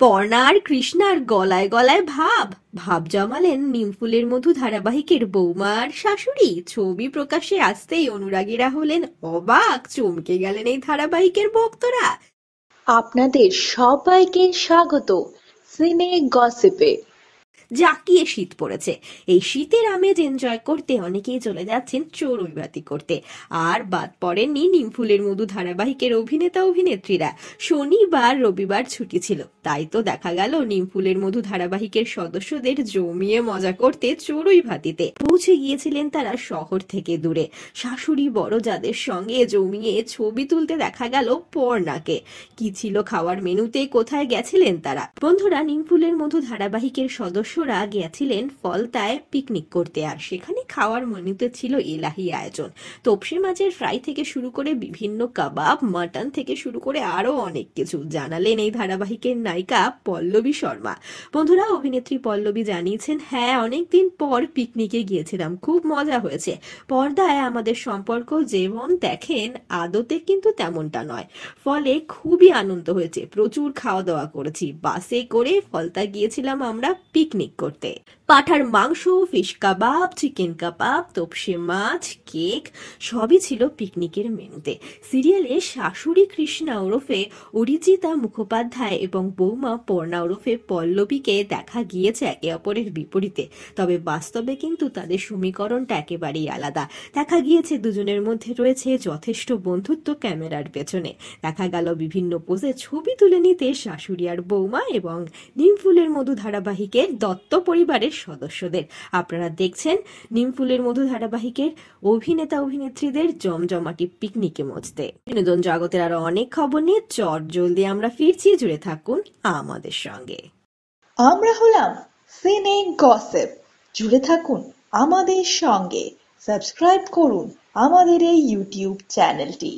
পর্ণা আর কৃষ্ণার গলায় গলায় ভাব ভাব জমালেন নিমফুলের মধু ধারাবাহিকের বৌমা আর শাশুড়ি। ছবি প্রকাশ্যে আসতেই অনুরাগীরা হলেন অবাক, চমকে গেলেন এই ধারাবাহিকের ভক্তরা। আপনাদের সবাইকে স্বাগত সিনে গসিপে। জাঁকিয়ে শীত পড়েছে। এই শীতের আমেজ এনজয় করতে অনেকেই চলে যাচ্ছেন চড়ুইভাতি করতে। আর বাদ পড়েননি নিমফুলের মধু ধারাবাহিকের অভিনেতা অভিনেত্রীরা। শনিবার রবিবার ছুটি ছিল, তাই তো দেখা গেল নিমফুলের মধু ধারাবাহিকের সদস্যদের জমিয়ে মজা করতে চড়ুইভাতিতে পৌঁছে গিয়েছিলেন তারা শহর থেকে দূরে। শাশুড়ি বড় যাদের সঙ্গে জমিয়ে ছবি তুলতে দেখা গেল পর্ণাকে। কি ছিল খাওয়ার মেনুতে, কোথায় গেছিলেন তারা? বন্ধুরা, নিমফুলের মধু ধারাবাহিকের সদস্যরা গিয়েছিলেন ফলতায় পিকনিক করতে, আর সেখানে খাওয়ার মেনুতে ছিল এলাহি আয়োজন। তোপসে মাছের ফ্রাই থেকে শুরু করে বিভিন্ন কাবাব, মাটন থেকে শুরু করে আরো অনেক কিছু জানালেন এই ধারাবাহিকের নায়িকা পল্লবী শর্মা। বন্ধুরা, অভিনেত্রী পল্লবী জানিয়েছেন, হ্যাঁ, অনেকদিন পর পিকনিকে গিয়েছিলাম, খুব মজা হয়েছে। পর্দায় আমাদের সম্পর্ক যেমন দেখেন আদতে কিন্তু তেমনটা নয়, ফলে খুবই আনন্দ হয়েছে। প্রচুর খাওয়া দাওয়া করেছি। বাসে করে ফলতা গিয়েছিলাম আমরা পিকনিক করতে। পাঠার মাংস, ফিশ কাবাব, চিকেন কাবাব, তোপসে মাছ, কেক সবই ছিল পিকনিকের মেনুতে। সিরিয়ালে শাশুড়ি কৃষ্ণা ওরফে অরিজিতা মুখোপাধ্যায় এবং বৌমা পর্ণা ওরফে পল্লবীকে দেখা গিয়েছে একে অপরের বিপরীতে, তবে বাস্তবে কিন্তু তাদের সমীকরণটা একেবারেই আলাদা। দেখা গিয়েছে দুজনের মধ্যে রয়েছে যথেষ্ট বন্ধুত্ব ক্যামেরার পেছনে। দেখা গেল বিভিন্ন পোজে ছবি তুলে নিতে শাশুড়ি আর বৌমা এবং নিমফুলের মধু ধারাবাহিকের দত্ত পরিবারের সদস্যদের। আপনারা দেখছেন নিমফুলের মধু ধারাবাহিকের অভিনেতা অভিনেত্রীদের জমজমাটি পিকনিকে মজতে। বিনোদন জগতের আরো অনেক খবর নিয়ে জলদি আমরা ফিরছি, জুড়ে থাকুন আমাদের সঙ্গে। আমরা হলাম সিনে গসিপ, জুড়ে থাকুন আমাদের সঙ্গে, সাবস্ক্রাইব করুন আমাদের এই ইউটিউব চ্যানেলটি।